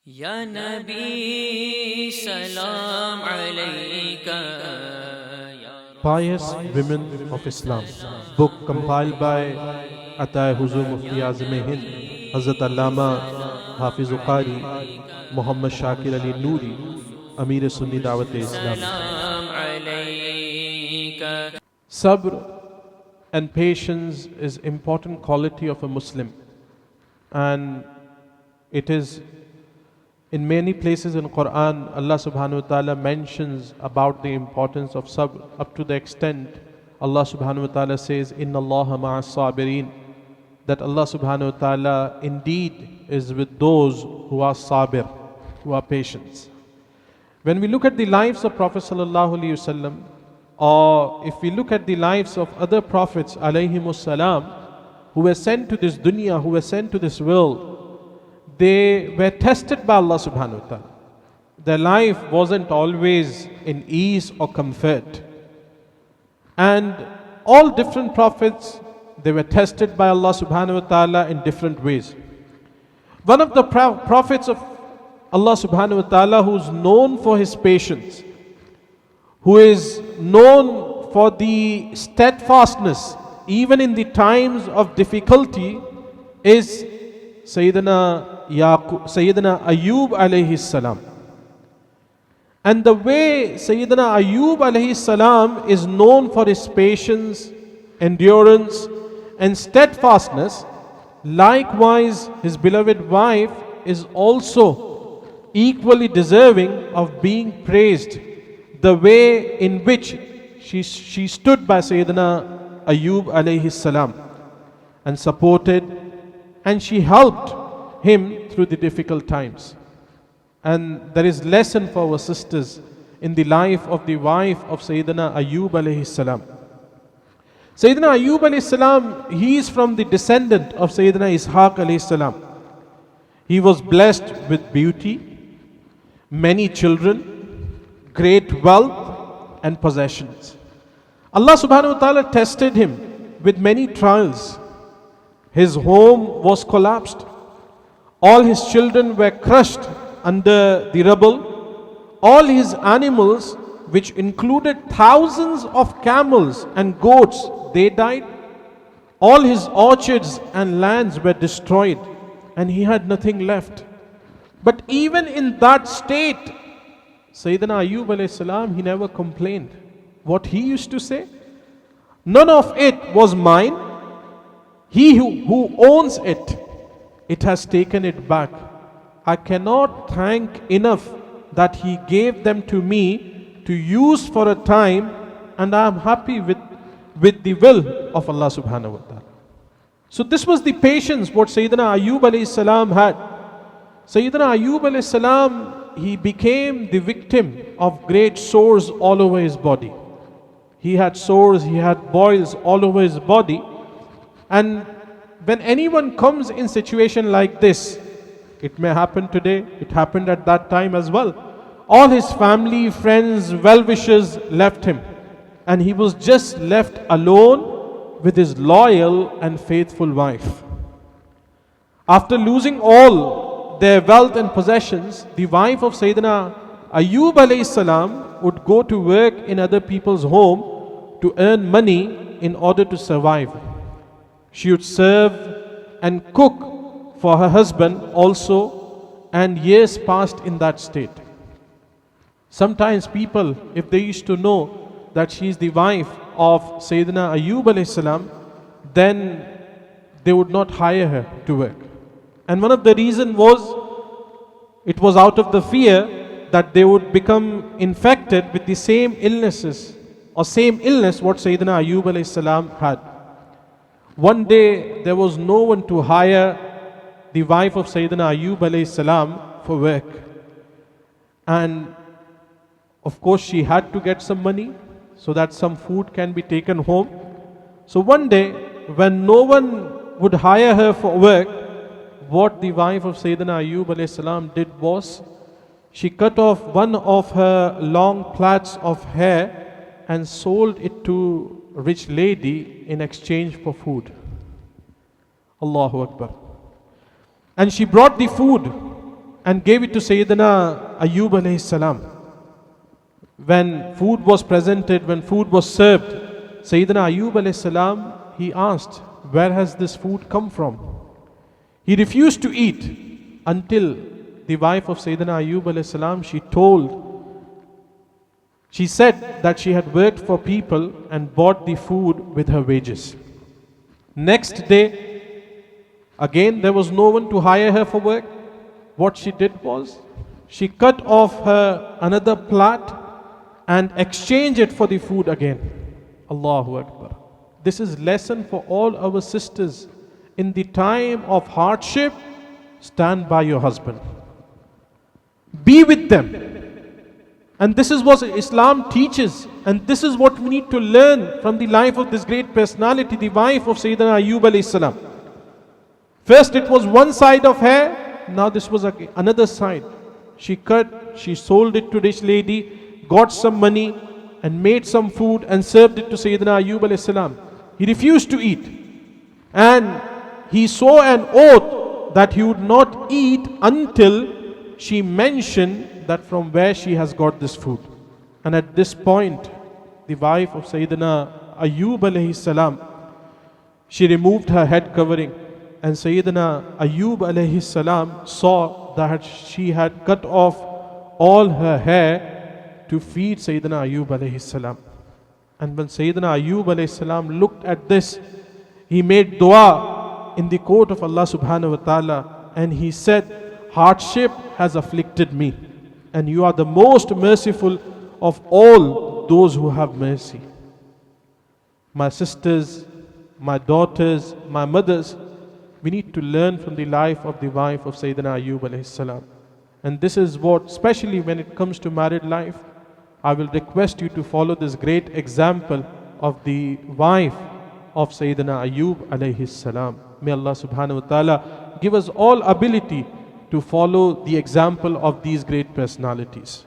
Ya Nabi, salam alaika. Pious Women of Islam, book compiled by Atae Huzur Mufti Azam-e-Hind, Hazrat Allama Hafiz Qari, Muhammad Shakir Ali Noori-Ameere Sunni Dawate Islami. Salam alaika. Sabr and patience is important quality of a Muslim, and it is in many places in Quran, Allah subhanahu wa ta'ala mentions about the importance of sabr, up to the extent Allah subhanahu wa ta'ala says, Inna Allaha ma'as sabirin, that Allah subhanahu wa ta'ala indeed is with those who are sabir, who are patient. When we look at the lives of Prophet sallallahu alaihi wasallam, or if we look at the lives of other prophets alaihimus salam, who were sent to this dunya, who were sent to this world, they were tested by Allah subhanahu wa ta'ala. Their life wasn't always in ease or comfort. And all different prophets, they were tested by Allah subhanahu wa ta'ala in different ways. One of the prophets of Allah subhanahu wa ta'ala, who's known for his patience, who is known for the steadfastness even in the times of difficulty, is Sayyiduna Ayyub alaihis salam. And the way Sayyiduna Ayyub alaihis salam is known for his patience, endurance and steadfastness, likewise his beloved wife is also equally deserving of being praised, the way in which she stood by Sayyiduna Ayyub alaihis salam and supported, and she helped him through the difficult times. And there is lesson for our sisters in the life of the wife of Sayyidina Ayyub alayhi salam. Sayyidina Ayyub alayhi salam, he is from the descendant of Sayyidina Ishaq alayhi salam. He was blessed with beauty, many children, great wealth and possessions. Allah subhanahu wa ta'ala tested him with many trials. His home was collapsed. All his children were crushed under the rubble. All his animals, which included thousands of camels and goats, they died. All his orchards and lands were destroyed, and he had nothing left. But even in that state, Sayyidina Ayyub alayhi salam, he never complained. What he used to say? None of it was mine. He who owns it, it has taken it back. I cannot thank enough that he gave them to me to use for a time, and I am happy with the will of Allah subhanahu wa ta'ala. So this was the patience what Sayyidina Ayyub alayhi salam had. Sayyidina Ayyub alayhi salam, he became the victim of great sores all over his body. He had sores, he had boils all over his body. And when anyone comes in situation like this, it may happen today, it happened at that time as well. All his family, friends, well-wishers left him, and he was just left alone with his loyal and faithful wife. After losing all their wealth and possessions, the wife of Sayyidina Ayyub alayhi salam would go to work in other people's home to earn money in order to survive. She would serve and cook for her husband also, and years passed in that state. Sometimes people, if they used to know that she is the wife of Sayyidina Ayyub alayhi salam, then they would not hire her to work. And one of the reasons was, it was out of the fear that they would become infected with the same illnesses or same illness what Sayyidina Ayyub alayhi salam had. One day there was no one to hire the wife of Sayyidina Ayyub alayhi salam for work. And of course she had to get some money so that some food can be taken home. So one day when no one would hire her for work, what the wife of Sayyidina Ayyub alayhi salam did was, she cut off one of her long plaits of hair and sold it to a rich lady in exchange for food. Allahu Akbar. And she brought the food and gave it to Sayyiduna Ayyub alayhi salam. When food was presented, when food was served, Sayyiduna Ayyub alayhi salam, he asked, where has this food come from? He refused to eat until the wife of Sayyiduna Ayyub alayhi salam, she said that she had worked for people and bought the food with her wages. Next day, again there was no one to hire her for work. What she did was, she cut off her another plait and exchanged it for the food again. Allahu Akbar. This is lesson for all our sisters. In the time of hardship, stand by your husband. Be with them. And this is what Islam teaches. And this is what we need to learn from the life of this great personality, the wife of Sayyidina Ayyub alayhi salam. First it was one side of hair, now this was another side. She cut, she sold it to this lady, got some money and made some food and served it to Sayyidina Ayyub alayhi salam. He refused to eat. And he swore an oath that he would not eat until she mentioned that from where she has got this food. And at this point, the wife of Sayyidina Ayyub alayhi salam, she removed her head covering, and Sayyidina Ayyub alayhi salam saw that she had cut off all her hair to feed Sayyidina Ayyub alayhi salam. And when Sayyidina Ayyub alayhi salam looked at this, he made dua in the court of Allah subhanahu wa ta'ala, and he said, hardship has afflicted me, and you are the most merciful of all those who have mercy. My sisters, my daughters, my mothers, we need to learn from the life of the wife of Sayyidina Ayyub alayhi salam. And this is what, especially when it comes to married life, I will request you to follow this great example of the wife of Sayyidina Ayyub alayhi salam. May Allah subhanahu wa ta'ala give us all ability to follow the example of these great personalities.